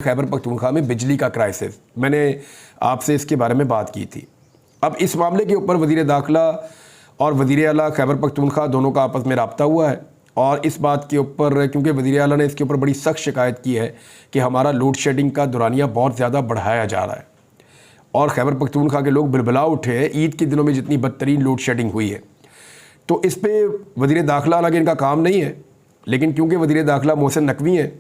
खैबर पख्तूनख्वा में बिजली का क्राइसिस, मैंने आपसे इसके बारे में बात की थी। अब इस मामले के ऊपर वज़ीर दाखिला और वज़ीर आला खैबर पख्तूनख्वा दोनों का आपस में रब्ता हुआ है और इस बात के ऊपर, क्योंकि वज़ीर आला ने इसके ऊपर बड़ी सख्त शिकायत की है कि हमारा लोड शेडिंग का दुरानिया बहुत ज़्यादा बढ़ाया जा रहा है और खैबर पख्तूनख्वा के लोग बिलबिला उठे हैं ईद के दिनों में जितनी बदतरीन लोड शेडिंग हुई है। तो इस पर वज़ीर दाखिला, हालांकि इनका काम नहीं है, लेकिन क्योंकि वज़ीर दाखिला मोहसिन नकवी हैं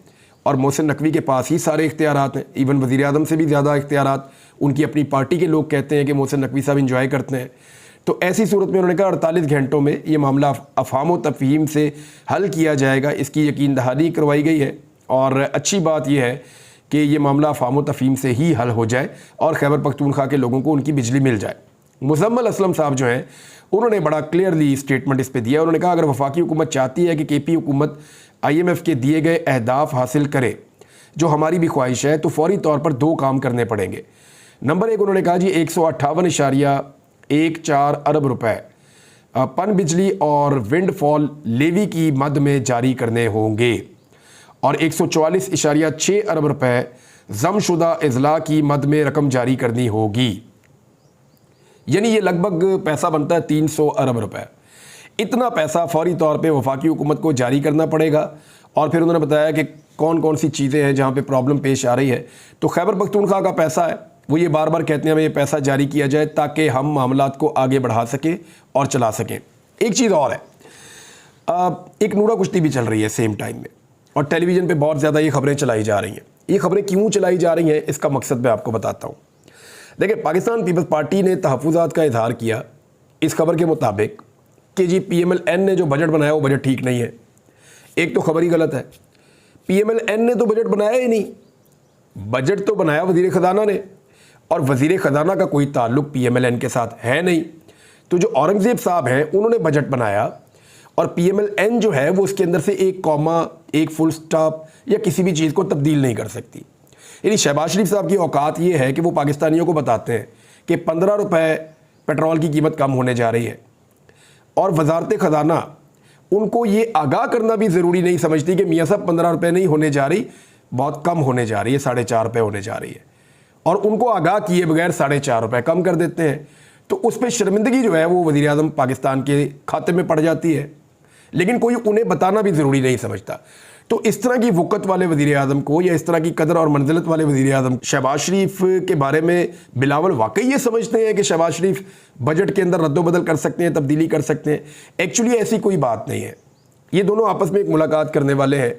और मोहसिन नकवी के पास ही सारे इख्तियारात हैं, इवन वज़ीर आज़म से भी ज़्यादा इख्तियारात उनकी अपनी पार्टी के लोग कहते हैं कि मोहसिन नकवी साहब इंजॉय करते हैं। तो ऐसी सूरत में उन्होंने कहा 48 घंटों में ये मामला अफ़हाम व तफ़हीम से हल किया जाएगा, इसकी यकीन दहानी करवाई गई है। और अच्छी बात यह है कि ये मामला अफ़हाम व तफ़हीम से ही हल हो जाए और खैबर पख्तूनख्वा के लोगों को उनकी बिजली मिल जाए। मुज़म्मिल असलम साहब जो हैं उन्होंने बड़ा क्लियरली स्टेटमेंट इस पर दिया। उन्होंने कहा अगर वफाकी हुकूमत चाहती है कि KP हुकूमत IMF के दिए गए अहदाफ हासिल करे, जो हमारी भी ख्वाहिश है, तो फौरी तौर पर दो काम करने पड़ेंगे। नंबर एक, उन्होंने कहा जी 158.14 अरब रुपए पन बिजली और विंडफॉल लेवी की मद में जारी करने होंगे और 144.6 अरब रुपए जमशुदा इजला की मद में रकम जारी करनी होगी। यानी ये लगभग पैसा बनता है 300 अरब रुपए। इतना पैसा फौरी तौर पे वफाकी हुकूमत को जारी करना पड़ेगा। और फिर उन्होंने बताया कि कौन कौन सी चीज़ें हैं जहाँ पे प्रॉब्लम पेश आ रही है। तो खैबर पख्तूनख्वा का पैसा है, वो ये बार बार कहते हैं हमें ये पैसा जारी किया जाए ताकि हम मामलात को आगे बढ़ा सकें और चला सकें। एक चीज़ और है, एक नूरा कुश्ती भी चल रही है सेम टाइम में और टेलीविज़न पे बहुत ज़्यादा ये खबरें चलाई जा रही हैं। ये खबरें क्यों चलाई जा रही हैं, इसका मकसद मैं आपको बताता हूँ। देखिए, पाकिस्तान पीपल्स पार्टी ने तहफ़्फ़ुज़ात का इजहार किया इस खबर के मुताबिक कि जी PMLN ने जो बजट बनाया वो बजट ठीक नहीं है। एक तो खबर ही गलत है। PMLN ने तो बजट बनाया ही नहीं, बजट तो बनाया वज़ीर ख़ज़ाना ने और वज़ीर ख़ज़ाना का कोई ताल्लुक़ PMLN के साथ है नहीं। तो जो औरंगज़ेब साहब हैं उन्होंने बजट बनाया और PMLN जो है वो उसके अंदर से एक कॉमा, एक फुल स्टॉप या किसी भी चीज़ को तब्दील नहीं कर सकती। यानी शहबाज शरीफ साहब की औकात ये है कि वो पाकिस्तानियों को बताते हैं कि 15 रुपये पेट्रोल की कीमत कम होने जा रही है और वजारत ख़ज़ाना उनको ये आगाह करना भी ज़रूरी नहीं समझती कि मियाँ साहब 15 रुपये नहीं होने जा रही, बहुत कम होने जा रही है, 4.5 रुपये होने जा रही है। और उनको आगाह किए बगैर 4.5 रुपये कम कर देते हैं। तो उस पर शर्मिंदगी जो है वो वज़ीर आज़म पाकिस्तान के खाते में पड़ जाती है, लेकिन कोई उन्हें बताना भी ज़रूरी नहीं समझता। तो इस तरह की वक़्त वाले वज़ीर आज़म को या इस तरह की कदर और मंजिलत वाले वज़ीर आज़म शहबाज शरीफ के बारे में बिलावल वाकई ये समझते हैं कि शहबाज शरीफ बजट के अंदर रद्दोबदल कर सकते हैं, तब्दीली कर सकते हैं। एक्चुअली ऐसी कोई बात नहीं है। ये दोनों आपस में एक मुलाकात करने वाले हैं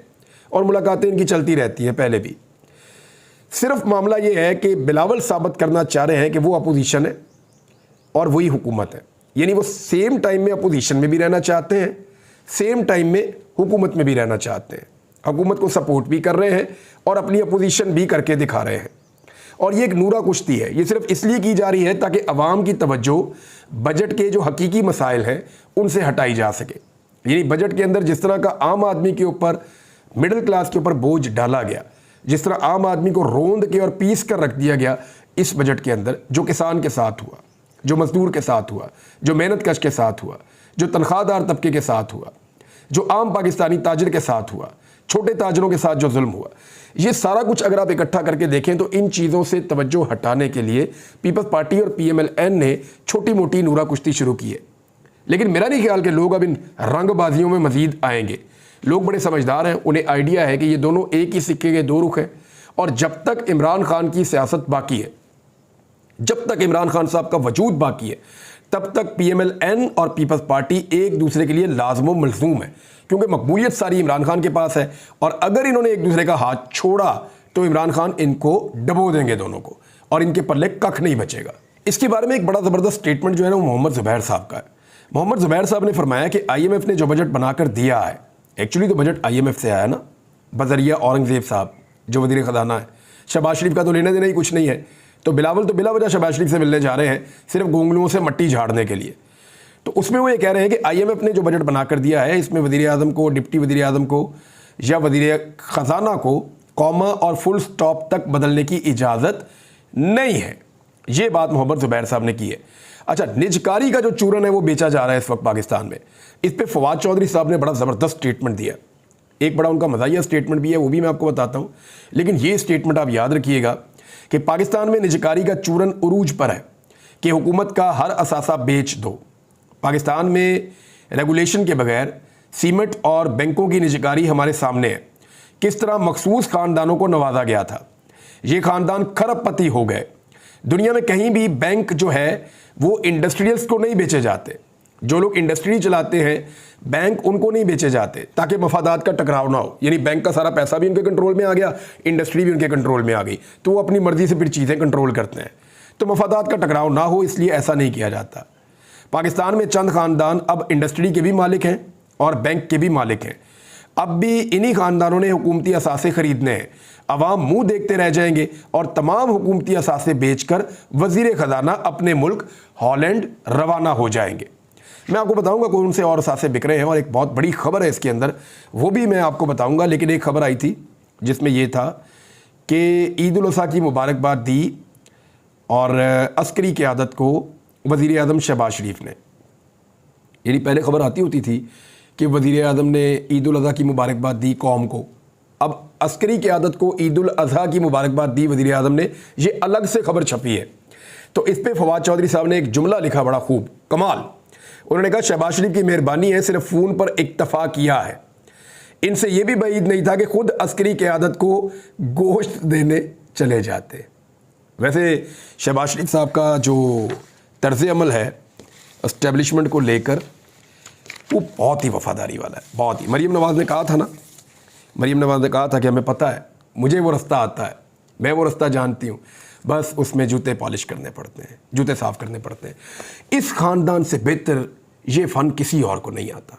और मुलाकातें इनकी चलती रहती हैं पहले भी। सिर्फ मामला ये है कि बिलावल साबित करना चाह रहे हैं कि वो अपोजिशन है और वही हुकूमत है। यानी वो सेम टाइम में अपोजिशन में भी रहना चाहते हैं, सेम टाइम में हुकूमत में भी रहना चाहते हैं, हुकूमत को सपोर्ट भी कर रहे हैं और अपनी अपोजिशन भी करके दिखा रहे हैं। और ये एक नूरा कुश्ती है। ये सिर्फ इसलिए की जा रही है ताकि अवाम की तवज्जो बजट के जो हकीकी मसाइल हैं उनसे हटाई जा सके। यानी बजट के अंदर जिस तरह का आम आदमी के ऊपर, मिडिल क्लास के ऊपर बोझ डाला गया, जिस तरह आम आदमी को रोंद के और पीस कर रख दिया गया इस बजट के अंदर, जो किसान के साथ हुआ, जो मजदूर के साथ हुआ, जो मेहनत कश के साथ हुआ, जो तनख्वाहदार तबके के साथ हुआ, जो आम पाकिस्तानी ताजिर के साथ हुआ, छोटे ताजरों के साथ जो जुल्म हुआ, ये सारा कुछ अगर आप इकट्ठा करके देखें तो इन चीज़ों से तवज्जो हटाने के लिए पीपल्स पार्टी और PMLN ने छोटी मोटी नूरा कुश्ती शुरू की है। लेकिन मेरा नहीं ख्याल कि लोग अब इन रंगबाजियों में मजीद आएंगे। लोग बड़े समझदार हैं, उन्हें आइडिया है कि ये दोनों एक ही सिक्के के दो रुख हैं और जब तक इमरान खान की सियासत बाकी है, जब तक इमरान खान साहब का वजूद बाकी है, तब तक PMLN और पीपल्स पार्टी एक दूसरे के लिए लाजम मलजूम है, क्योंकि मकबूलियत सारी इमरान खान के पास है और अगर इन्होंने एक दूसरे का हाथ छोड़ा तो इमरान खान इनको डबो देंगे दोनों को और इनके पल्ले कख नहीं बचेगा। इसके बारे में एक बड़ा ज़बरदस्त स्टेटमेंट जो है ना वो मोहम्मद ज़ुबैर साहब का है। मोहम्मद ज़ुबैर साहब ने फरमाया कि IMF ने जो बजट बनाकर दिया है, एक्चुअली तो बजट IMF से आया ना, बजरिया औरंगज़ेब साहब जो वज़ीर ख़ज़ाना है। शहबाज शरीफ का तो लेना देना ही कुछ नहीं है, तो बिलावल तो बिला वजह शहबाज शरीफ से मिलने जा रहे हैं सिर्फ गोंगलुओं से मट्टी झाड़ने के लिए। तो उसमें वो ये कह रहे हैं कि IMF ने जो बजट बनाकर दिया है इसमें वज़ीर आज़म को, डिप्टी वज़ीर आज़म को या वज़ीर ख़ज़ाना को कॉमा और फुल स्टॉप तक बदलने की इजाज़त नहीं है। ये बात मोहम्मद ज़ुबैर साहब ने की है। अच्छा, निजकारी का जो चूरन है वो बेचा जा रहा है इस वक्त पाकिस्तान में। इस पर फवाद चौधरी साहब ने बड़ा ज़बरदस्त स्टेटमेंट दिया। एक बड़ा उनका मज़ाहिया स्टेटमेंट भी है, वो भी मैं आपको बताता हूँ। लेकिन ये स्टेटमेंट आप याद रखिएगा कि पाकिस्तान में निजकारी का चूरन उरूज पर है कि हुकूमत का हर असासा बेच दो। पाकिस्तान में रेगुलेशन के बगैर सीमेंट और बैंकों की निजकारी हमारे सामने है। किस तरह मखसूस ख़ानदानों को नवाजा गया था, ये ख़ानदान खरबपति हो गए। दुनिया में कहीं भी बैंक जो है वो इंडस्ट्रियल्स को नहीं बेचे जाते। जो लोग इंडस्ट्री चलाते हैं बैंक उनको नहीं बेचे जाते ताकि मफादात का टकराव ना हो। यानी बैंक का सारा पैसा भी उनके कंट्रोल में आ गया, इंडस्ट्री भी उनके कंट्रोल में आ गई, तो वो अपनी मर्जी से फिर चीज़ें कंट्रोल करते हैं। तो मफादात का टकराव ना हो इसलिए ऐसा नहीं किया जाता। पाकिस्तान में चंद ख़ानदान अब इंडस्ट्री के भी मालिक हैं और बैंक के भी मालिक हैं। अब भी इन्हीं ख़ानदानों ने हुकूमती असासे ख़रीदने हैं। अवाम मुंह देखते रह जाएंगे और तमाम हुकूमती असासे बेचकर वज़ीर ख़जाना अपने मुल्क हॉलैंड रवाना हो जाएंगे। मैं आपको बताऊंगा कौन से और असासे बिक रहे हैं और एक बहुत बड़ी खबर है इसके अंदर, वो भी मैं आपको बताऊंगा। लेकिन एक खबर आई थी जिसमें यह था कि ईद उल अज़हा की मुबारकबाद दी और अस्करी क़यादत को वज़ीर आज़म शहबाज शरीफ ने। यानी पहले खबर आती होती थी कि वज़ीर आज़म ने ईद उल अज़हा की मुबारकबाद दी कौम को, अब अस्करी क़यादत को ईद उल अज़हा की मुबारकबाद दी वज़ीर आज़म ने, ये अलग से खबर छपी है। तो इस पर फवाद चौधरी साहब ने एक जुमला लिखा बड़ा खूब कमाल। उन्होंने कहा शहबाज शरीफ की मेहरबानी है, सिर्फ फ़ोन पर इक्तफ़ा किया है। इनसे यह भी बईद नहीं था कि खुद अस्करी क़यादत को गोश्त देने चले जाते। वैसे शहबाज शरीफ साहब का जो तर्ज़ अमल है एस्टेब्लिशमेंट को लेकर वो बहुत ही वफ़ादारी वाला है, बहुत ही। मरीम नवाज़ ने कहा था ना, मरीम नवाज़ ने कहा था कि हमें पता है, मुझे वो रास्ता आता है, मैं वो रास्ता जानती हूँ, बस उसमें जूते पॉलिश करने पड़ते हैं, जूते साफ़ करने पड़ते हैं। इस ख़ानदान से बेहतर ये फ़न किसी और को नहीं आता।